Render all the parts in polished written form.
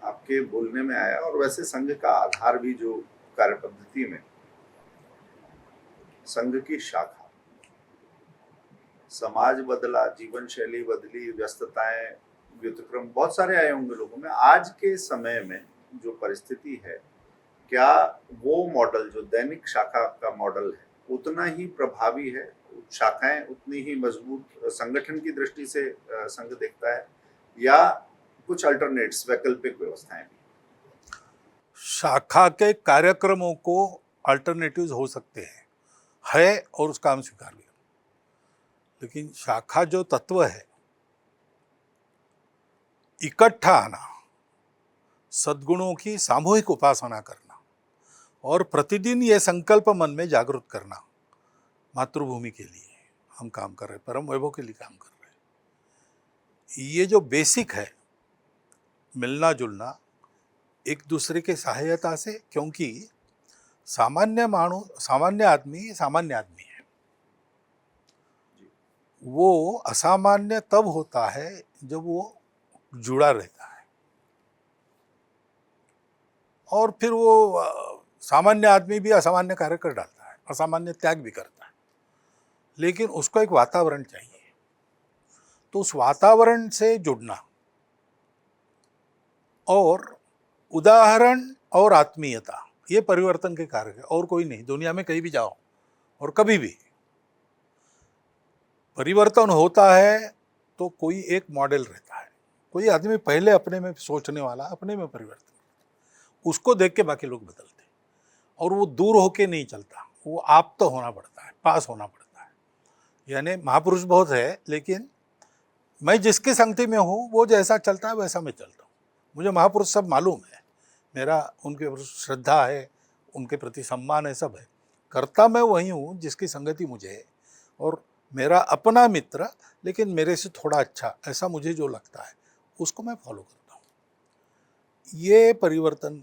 आपके बोलने में आया, और वैसे संघ का आधार भी जो कार्य पद्धति में संघ की शाखा, समाज बदला, जीवन शैली बदली, व्यस्तताएं, व्युतक्रम बहुत सारे आए होंगे लोगों में। आज के समय में जो परिस्थिति है, क्या वो मॉडल जो दैनिक शाखा का मॉडल है उतना ही प्रभावी है? शाखाएं उतनी ही मजबूत संगठन की दृष्टि से संघ देखता है, या कुछ अल्टरनेट्स, वैकल्पिक व्यवस्थाएं भी? शाखा के कार्यक्रमों को अल्टरनेटिव्स हो सकते हैं, है, और उसका हम स्वीकार करें, लेकिन शाखा जो तत्व है, इकट्ठा आना, सद्गुणों की सामूहिक उपासना करना और प्रतिदिन ये संकल्प मन में जागृत करना, मातृभूमि के लिए हम काम कर रहे हैं, परम वैभव के लिए काम कर रहे हैं। ये जो बेसिक है, मिलना जुलना, एक दूसरे के सहायता से, क्योंकि सामान्य आदमी है, वो असामान्य तब होता है जब वो जुड़ा रहता है, और फिर वो सामान्य आदमी भी असामान्य कार्य कर डालता है, असामान्य त्याग भी करता है, लेकिन उसको एक वातावरण चाहिए। तो उस वातावरण से जुड़ना और उदाहरण और आत्मीयता, ये परिवर्तन के कारक है, और कोई नहीं। दुनिया में कहीं भी जाओ और कभी भी परिवर्तन होता है तो कोई एक मॉडल रहता है, कोई आदमी पहले अपने में सोचने वाला, अपने में परिवर्तन, उसको देख के बाकी लोग बदलते, और वो दूर होके नहीं चलता, वो आप तो होना पड़ता है, पास होना पड़ता है। यानी महापुरुष बहुत है, लेकिन मैं जिसकी संगति में हूँ वो जैसा चलता है वैसा मैं चलता हूँ। मुझे महापुरुष सब मालूम है, मेरा उनके प्रति श्रद्धा है, उनके प्रति सम्मान है, सब है। करता मैं वही हूँ जिसकी संगति मुझे है, और मेरा अपना मित्र लेकिन मेरे से थोड़ा अच्छा, ऐसा मुझे जो लगता है उसको मैं फॉलो करता हूँ। ये परिवर्तन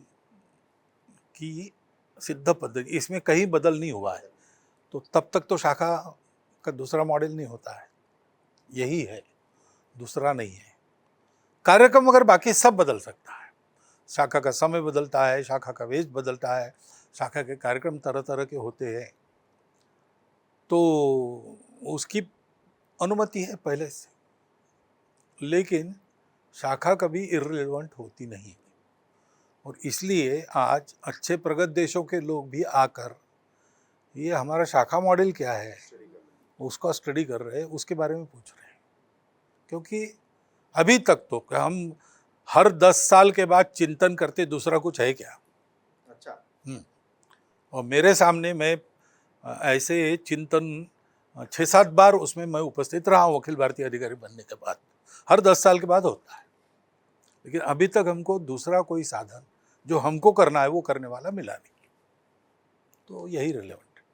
की सिद्ध पद्धति, इसमें कहीं बदल नहीं हुआ है, तो तब तक तो शाखा का दूसरा मॉडल नहीं होता है, यही है, दूसरा नहीं है। कार्यक्रम अगर बाकी सब बदल सकता है, शाखा का समय बदलता है, शाखा का वेश बदलता है, शाखा के कार्यक्रम तरह तरह के होते हैं, तो उसकी अनुमति है पहले से, लेकिन शाखा कभी इर्रिलेवेंट होती नहीं। और इसलिए आज अच्छे प्रगत देशों के लोग भी आकर ये हमारा शाखा मॉडल क्या है उसका स्टडी कर रहे हैं, उसके बारे में पूछ रहे हैं। क्योंकि अभी तक तो हम हर 10 साल के बाद चिंतन करते, दूसरा कुछ है क्या? अच्छा। और मेरे सामने मैं ऐसे चिंतन 6-7 बार उसमें मैं उपस्थित रहा हूँ अखिल भारतीय अधिकारी बनने के बाद, हर 10 साल के बाद होता है, लेकिन अभी तक हमको दूसरा कोई साधन जो हमको करना है वो करने वाला मिला नहीं, तो यही रिलेवेंट है।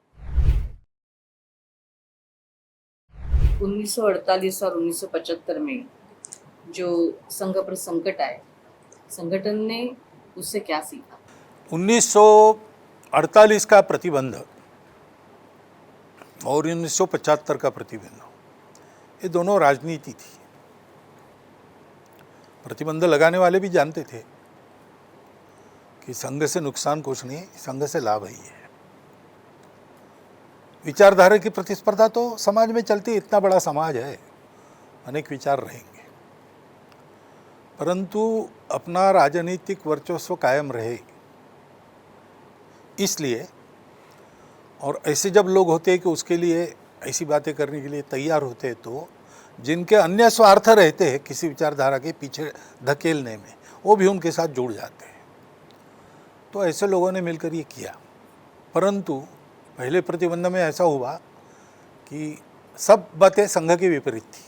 1948 और 1975 में जो संघ पर संकट आए, संगठन ने उससे क्या सीखा? 1948 का प्रतिबंध और 1975 का प्रतिबंध, ये दोनों राजनीति थी। प्रतिबंध लगाने वाले भी जानते थे कि संघ से नुकसान कुछ नहीं, संघ से लाभ ही है। विचारधारा की प्रतिस्पर्धा तो समाज में चलती, इतना बड़ा समाज है, अनेक विचार रहेंगे, परंतु अपना राजनीतिक वर्चस्व कायम रहे, इसलिए। और ऐसे जब लोग होते हैं कि उसके लिए ऐसी बातें करने के लिए तैयार होते हैं, तो जिनके अन्य स्वार्थ रहते हैं किसी विचारधारा के पीछे धकेलने में, वो भी उनके साथ जुड़ जाते हैं। तो ऐसे लोगों ने मिलकर ये किया, परंतु पहले प्रतिबंध में ऐसा हुआ कि सब बातें संघ के विपरीत थी,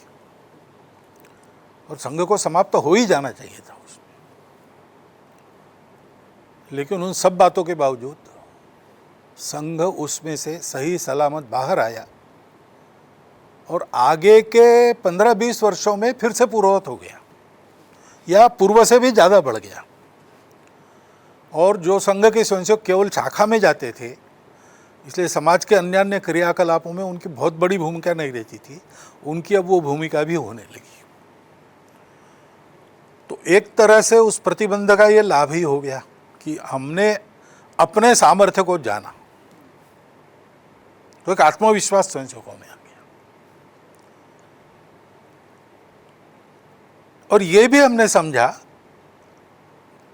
और संघ को समाप्त हो ही जाना चाहिए था उसमें। लेकिन उन सब बातों के बावजूद संघ उसमें से सही सलामत बाहर आया, और आगे के 15-20 वर्षों में फिर से पूर्ववत हो गया, या पूर्व से भी ज़्यादा बढ़ गया। और जो संघ के स्वयंसेवक केवल शाखा में जाते थे, इसलिए समाज के अन्य अन्य क्रियाकलापों में उनकी बहुत बड़ी भूमिका नहीं रहती थी, उनकी अब वो भूमिका भी होने लगी। तो एक तरह से उस प्रतिबंध का ये लाभ ही हो गया कि हमने अपने सामर्थ्य को जाना, तो एक आत्मविश्वास स्वयंसेवकों में आ गया। और ये भी हमने समझा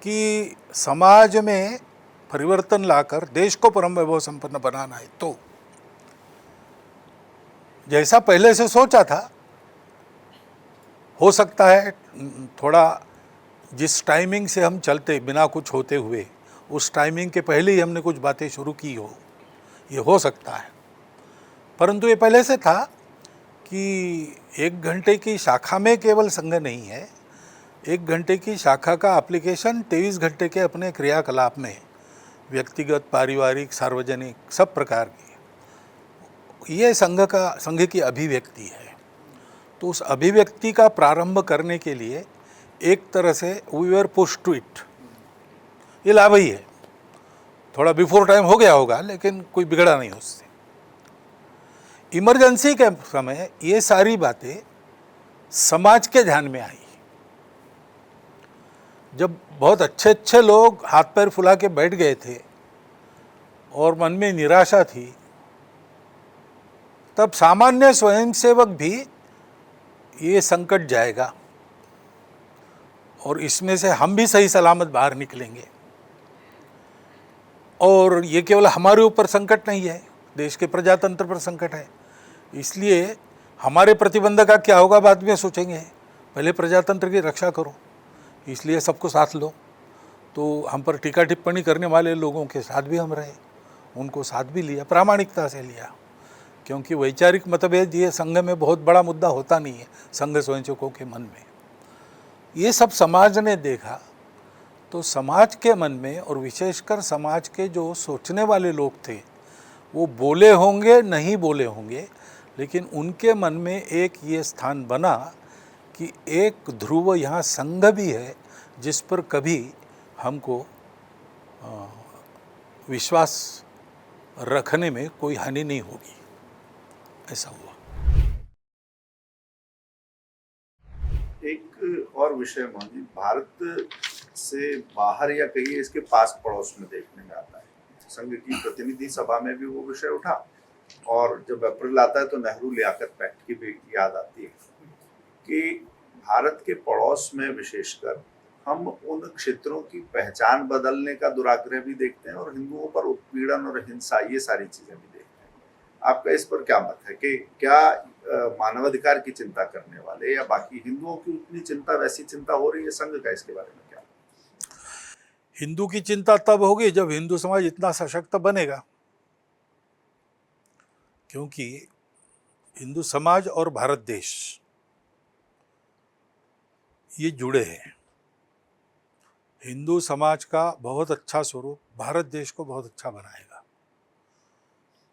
कि समाज में परिवर्तन लाकर देश को परम वैभव संपन्न बनाना है, तो जैसा पहले से सोचा था, हो सकता है थोड़ा जिस टाइमिंग से हम चलते बिना कुछ होते हुए, उस टाइमिंग के पहले ही हमने कुछ बातें शुरू की ये हो सकता है। परंतु ये पहले से था कि 1 घंटे की शाखा में केवल संघ नहीं है, 1 घंटे की शाखा का एप्लीकेशन 23 घंटे के अपने क्रियाकलाप में, व्यक्तिगत, पारिवारिक, सार्वजनिक, सब प्रकार की, ये संघ की अभिव्यक्ति है। तो उस अभिव्यक्ति का प्रारंभ करने के लिए एक तरह से we were push to it, ये लाभ ही है। थोड़ा बिफोर टाइम हो गया होगा, लेकिन कोई बिगड़ा नहीं उससे। इमरजेंसी के समय ये सारी बातें समाज के ध्यान में आई। जब बहुत अच्छे अच्छे लोग हाथ पैर फुला के बैठ गए थे और मन में निराशा थी, तब सामान्य स्वयंसेवक भी ये संकट जाएगा और इसमें से हम भी सही सलामत बाहर निकलेंगे। और ये केवल हमारे ऊपर संकट नहीं है, देश के प्रजातंत्र पर संकट है। इसलिए हमारे प्रतिबंध का क्या होगा बाद में सोचेंगे, पहले प्रजातंत्र की रक्षा करो। इसलिए सबको साथ लो। तो हम पर टीका टिप्पणी करने वाले लोगों के साथ भी हम रहे, उनको साथ भी लिया, प्रामाणिकता से लिया, क्योंकि वैचारिक मतभेद ये संघ में बहुत बड़ा मुद्दा होता नहीं है संघ स्वयंसेवकों के मन में। ये सब समाज ने देखा, तो समाज के मन में और विशेषकर समाज के जो सोचने वाले लोग थे, वो बोले होंगे नहीं बोले होंगे, लेकिन उनके मन में एक ये स्थान बना कि एक ध्रुव यहाँ संघ भी है जिस पर कभी हमको विश्वास रखने में कोई हानि नहीं होगी। ऐसा हुआ। एक और विषय मोहन जी, भारत से बाहर या कहीं इसके पास पड़ोस में देखने में आता है। संघ की प्रतिनिधि सभा में भी वो विषय उठा, और जब अप्रैल आता है तो नेहरू लियाकत पैक्ट की भी याद आती है कि भारत के पड़ोस में विशेषकर हम उन क्षेत्रों की पहचान बदलने का दुराग्रह भी देखते हैं और हिंदुओं पर उत्पीड़न और हिंसा, ये सारी चीजें भी देखते हैं। आपका इस पर क्या मत है कि क्या मानवाधिकार की चिंता करने वाले या बाकी हिंदुओं की उतनी चिंता, वैसी चिंता हो रही है संघ का, इसके बारे में क्या? हिंदू की चिंता तब होगी जब हिंदू समाज इतना सशक्त बनेगा, क्योंकि हिंदू समाज और भारत देश ये जुड़े हैं। हिंदू समाज का बहुत अच्छा स्वरूप भारत देश को बहुत अच्छा बनाएगा,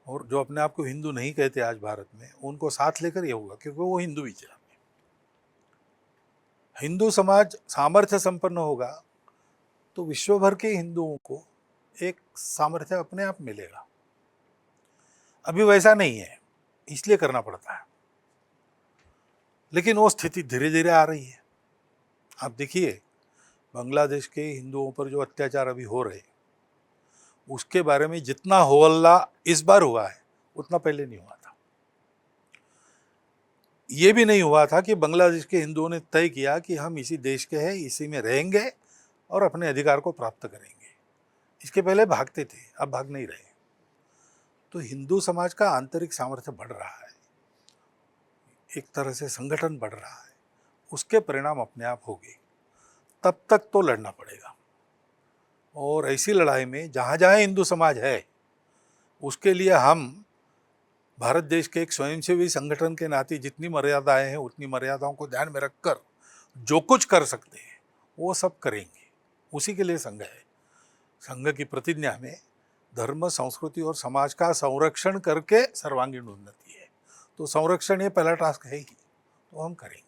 और जो अपने आप को हिंदू नहीं कहते आज भारत में, उनको साथ लेकर ये होगा, क्योंकि वो हिंदू विचार में। हिंदू समाज सामर्थ्य संपन्न होगा तो विश्व भर के हिंदुओं को एक सामर्थ्य अपने आप मिलेगा। अभी वैसा नहीं है, इसलिए करना पड़ता है, लेकिन वो स्थिति धीरे धीरे आ रही है। आप देखिए, बांग्लादेश के हिंदुओं पर जो अत्याचार अभी हो रहे, उसके बारे में जितना हो हल्ला इस बार हुआ है उतना पहले नहीं हुआ था। ये भी नहीं हुआ था कि बांग्लादेश के हिंदुओं ने तय किया कि हम इसी देश के हैं, इसी में रहेंगे और अपने अधिकार को प्राप्त करेंगे। इसके पहले भागते थे, अब भाग नहीं रहे। तो हिंदू समाज का आंतरिक सामर्थ्य बढ़ रहा है, एक तरह से संगठन बढ़ रहा है, उसके परिणाम अपने आप होंगे। तब तक तो लड़ना पड़ेगा, और ऐसी लड़ाई में जहाँ जहाँ हिंदू समाज है, उसके लिए हम भारत देश के एक स्वयंसेवी संगठन के नाते जितनी मर्यादाएं हैं उतनी मर्यादाओं को ध्यान में रखकर जो कुछ कर सकते हैं वो सब करेंगे। उसी के लिए संघ है। संघ की प्रतिज्ञा में धर्म, संस्कृति और समाज का संरक्षण करके सर्वांगीण उन्नति है। तो संरक्षण ये पहला टास्क है ही, तो हम करेंगे।